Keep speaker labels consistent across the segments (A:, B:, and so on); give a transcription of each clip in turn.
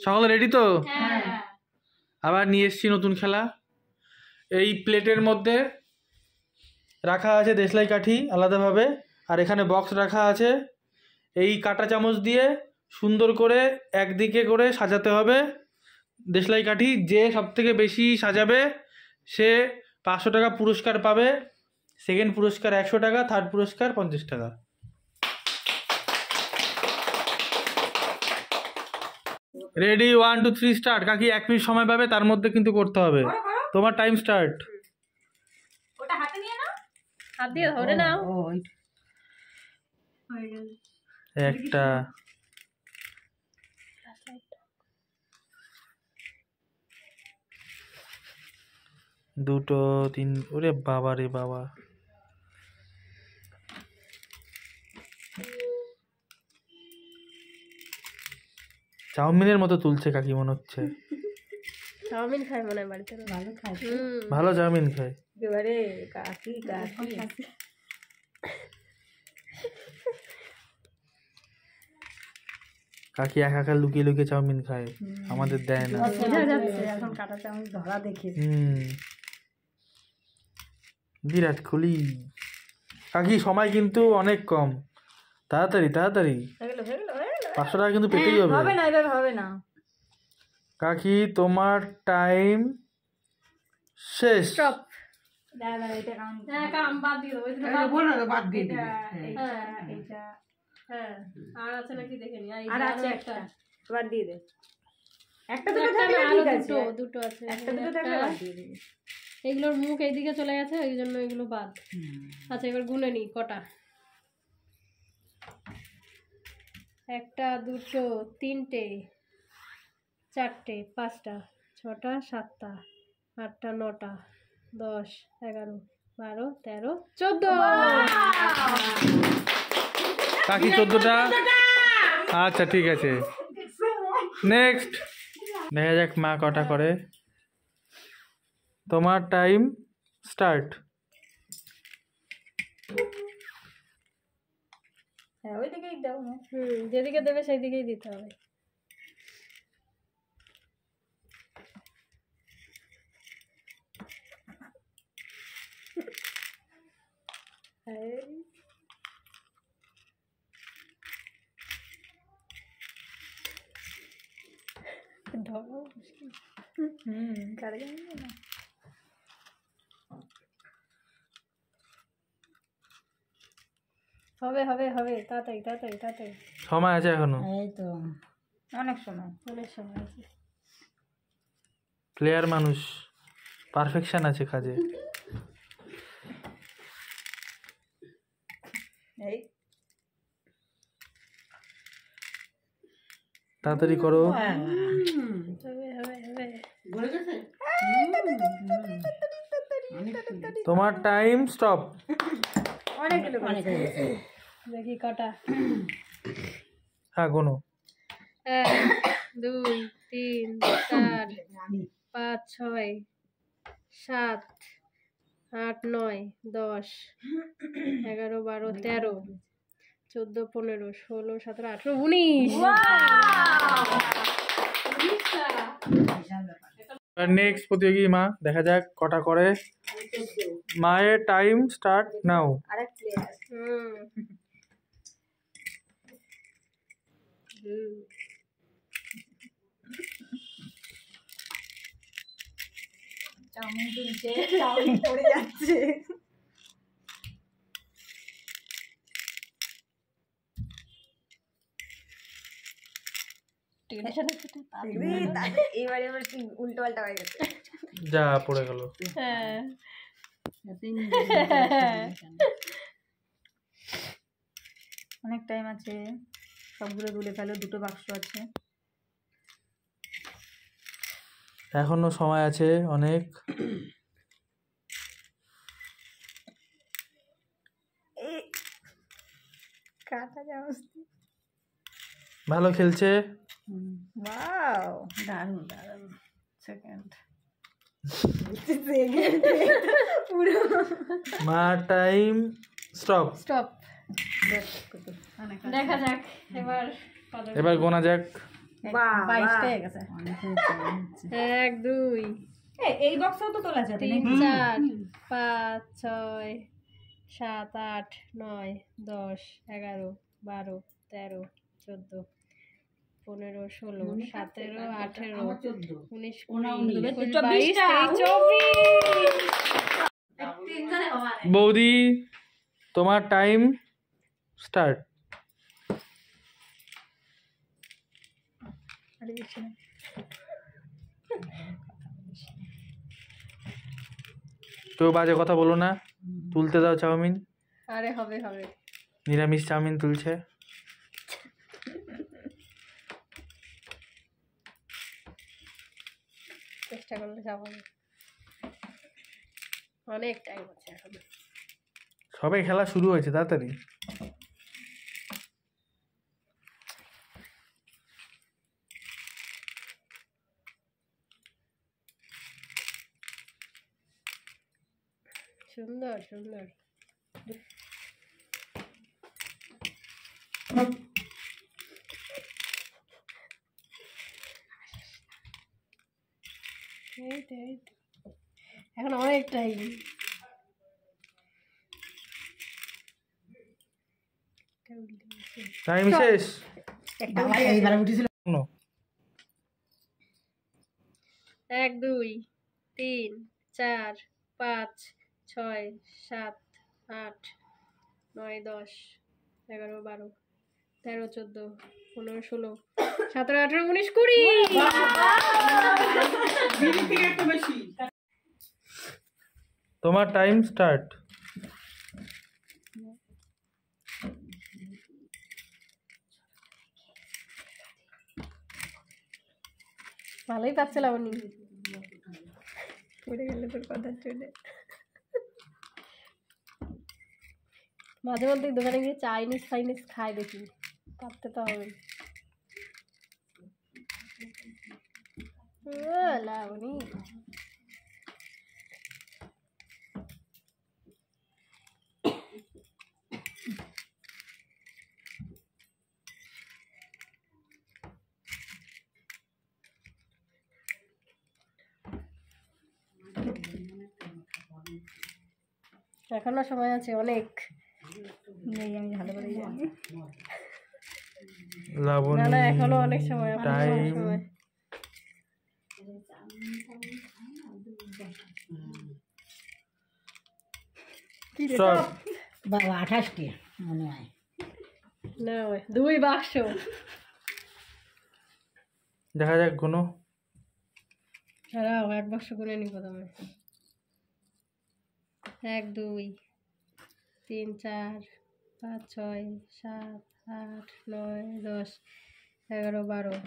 A: সকলে রেডি তো?
B: হ্যাঁ।
A: আবার নিয়ে এসেছি নতুন খেলা। এই প্লেটের মধ্যে রাখা আছে দেশলাই কাঠি আলাদাভাবে, আর এখানে বক্স রাখা আছে। এই কাঁটা চামচ দিয়ে সুন্দর করে একদিকে করে সাজাতে হবে দেশলাই কাঠি। যে সবথেকে বেশি সাজাবে সে 500 টাকা পুরস্কার পাবে, সেকেন্ড পুরস্কার 100 টাকা, থার্ড পুরস্কার 50 টাকা। Ready, 1 2 3 start. কাকি 1 মিনিট সময় পাবে, তার মধ্যে কিন্তু করতে হবে। তোমার টাইম স্টার্ট।
B: ওটা হাতে নিয়ে নাও, হাত দিয়ে ধরে নাও।
A: একটা, দুটো, তিন, ওরে বাবা রে বাবা। চাউমিনের মতো তুলছে কাকি মনে হচ্ছে।
B: চাউমিন খায় মনে হয় বাড়িতে, ভালো খায়,
A: ভালো চাউমিন খায়
B: একেবারে। কাকি কাকি
A: কাকি একা একা লুকিয়ে লুকিয়ে চাউমিন খায়, আমাদের দেয় না।
B: এখন কাটা চাউমিন ধরা দেখে।
A: বিরাট কোহলি। কাকি সময় কিন্তু অনেক কম, তাড়াতাড়ি তাড়াতাড়ি। 500 টাকা কিন্তু পেতেই হবে।
B: হবে না, এভাবে হবে না।
A: কাকি তোমার টাইম শেষ।
B: স্টপ। দাদা এটা কাম বাদ দিয়ে দাও, এটা বলো না, বাদ দিয়ে দিই। হ্যাঁ এটা, হ্যাঁ আর আছে নাকি দেখে নি। আর আছে একটা, বাদ দিয়ে দে। একটা দুটো থাকলে ঠিক আছে, দুটো আছে, একটা দুটো থাকলে বাদ দিয়ে দিবি। এগুলোর মুখ এইদিকে চলে গেছে, ওই জন্য এগুলো বাদ। আচ্ছা এবার গুনে নি কটা। একটা, দুটো, তিনটে, চারটে, পাঁচটা, ছটা, সাতটা, আটটা, নটা, 10, 11, 12, 13, 14।
A: কাকি 14টা। আচ্ছা ঠিক আছে, নেক্সট। দেখা যাক মা কটা করে। তোমার টাইম স্টার্ট।
B: হ্যাঁ ওই দিকেই দাও। যেদিকে দেবে সেই দিকেই দিতে হবে। হবে হবে হবে, তাড়াতাড়ি তাড়াতাড়ি তাড়াতাড়ি।
A: সময় আছে এখনো,
B: এই তো অনেক সময়, অনেক সময় আছে।
A: প্লেয়ার মানুষ, পারফেকশন আছে কাজে।
B: এই
A: তাড়াতাড়ি করো।
B: হবে হবে হবে।
A: তোমার টাইম স্টপ।
B: অনেক দেখি কটা।
A: হ্যাঁ গোনো।
B: 1 2 3 4 5 6 7 8 9 10 11 12 13 14 15 16 17 18 19।
A: নেক্সট প্রতিযোগী মা, দেখা যাক কটা করে। মায়ের টাইম স্টার্ট নাও।
B: আরেক প্লেয়ার। চাউমিন তুলছে, চাউমিন পড়ে যাচ্ছে। এবারে আবার কি উল্টো পাল্টা হয়ে গেছে,
A: যা পড়ে গেল।
B: হ্যাঁ অনেক টাইম আছে, সবগুলো তুলে ফেলো। দুটো বাক্স আছে,
A: এখনো সময় আছে অনেক।
B: কাটা চামচ।
A: ভালো খেলছে।
B: ওয়াও দারুণ দারুণ। সেকেন্ড পুরো।
A: মা টাইম স্টপ।
B: স্টপ। দেখা যাক এবার
A: এবার গোনা যাক।
B: 22টা হয়ে গেছে। 1 2
C: এই বক্সও তো তোলা যাবে
B: 3 4 5 6 7 8 9 10 11 12 13 14 15 16 17 18 19 20 22 24।
A: বৌদি তোমার টাইম স্টার্ট। কেউ বাজে কথা বলো না, তুলতে দাও চাউমিন।
B: আরে হবে হবে,
A: নিরামিষ চাউমিন তুলছে।
B: চেষ্টা করলে যাবো, অনেক টাইম আছে এখন।
A: সবে খেলা শুরু হয়েছে, তাড়াতাড়ি।
B: সুন্দর সুন্দর। এখন অনেক টাইম।
A: টাইম শেষ।
B: 1 2 3 4 5 6 7 8 9 10 11 12 13 14 15 16 17 18 19 20।
A: তোমার টাইম স্টার্ট।
B: ভালোই পাচ্ছিলাম উনি, পড়ে গেলে তোর কথা চলে। মাঝে মধ্যে দোকানে গিয়ে চাইনিজ ফাইনিজ খাই দেখি, পারতে তো হবে। লাবণী এখনো সময় আছে অনেক। আমি ভালো করে জানি না, না এখনো অনেক সময়,
A: টাইম
B: সময়।
C: বাবা 28টি মনে হয়
B: না, 2 বাক্স।
A: দেখা যাক কোনো।
B: দাঁড়াও, 1 বাক্স করে নিব তুমি। 1 2 3 4 5 6 7 8 9 10 11 12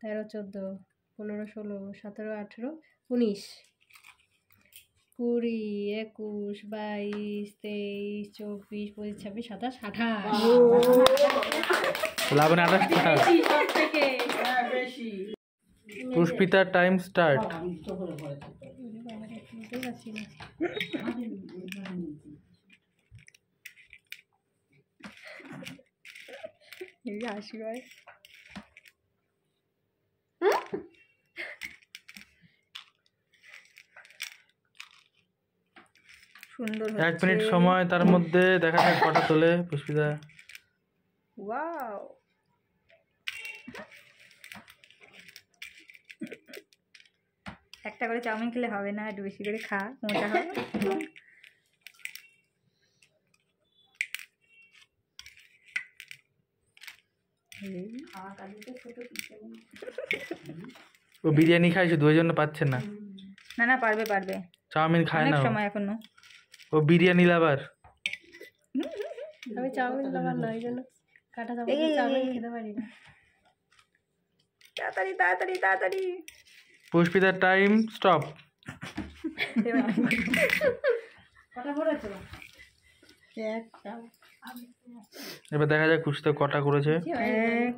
B: 13 14 15 16 17 18 19 20 21 22 23 24 25 26 27 28।
A: লাবণী 28। পুষ্পিতার টাইম স্টার্ট।
B: হাসি হয়।
C: সুন্দর
A: 1 মিনিট সময়, তার মধ্যে দেখা যাক কটা তোলে পুষ্পিতা।
C: ওয়াও, একটা করে চাউমিন খেলে হবে না, একটু বেশি করে খা, মজা হবে।
A: ও বিরিয়ানি খায় শুধু, ওই জন্য পাচ্ছে না।
C: না না, পারবে পারবে,
A: চাউমিন খায় না,
C: অনেক সময় এখনো।
A: ও বিরিয়ানি লাভার।
B: আমি চাউমিন লাভার না, এই জন্য কাটা চামচে চাউমিন খেতে পারি না।
C: তাড়াতাড়ি তাড়াতাড়ি তাড়াতাড়ি।
A: পুষ্পিতার টাইম স্টপ। এবার দেখা যাক পুষ্পিতা কটা করেছে।
C: 1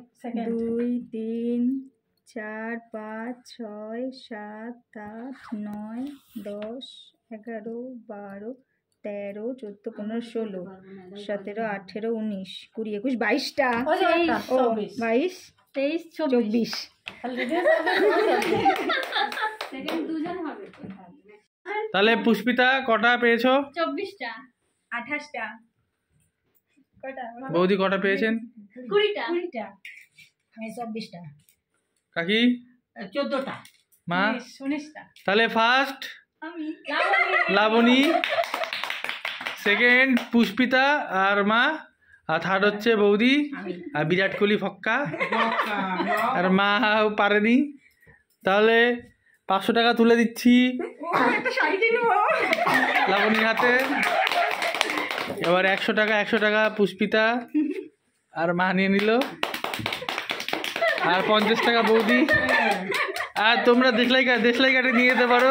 C: 2 3 4 5 6 7 8 9 10 11 12 13 14 15 16 17 18 19 20 21 22টা। ও 22
B: 23
C: 24।
B: সেকেন্ড দুজন হবে।
A: তাহলে পুষ্পিতা কটা পেয়েছো?
B: 24টা।
C: 28টা। কটা?
A: বৌদি কটা পেয়েছেন?
B: 20টা।
C: আমি 24টা।
A: কাকি?
D: 14টা।
A: মা?
C: 19টা।
A: তাহলে ফার্স্ট
C: আমি
A: লাবণী, সেকেন্ড পুষ্পিতা আর মা, আর থার্ড হচ্ছে বৌদি, আর বিরাট কোহলি ফক্কা, আর মা পারেনি। তাহলে 500 টাকা তুলে দিচ্ছি লাবণীর হাতে। এবার 100 টাকা পুষ্পিতা আর মা নিয়ে নিল, আর 50 টাকা বৌদি। আর তোমরা দেশলাই কাঠে নিয়ে যেতে পারো।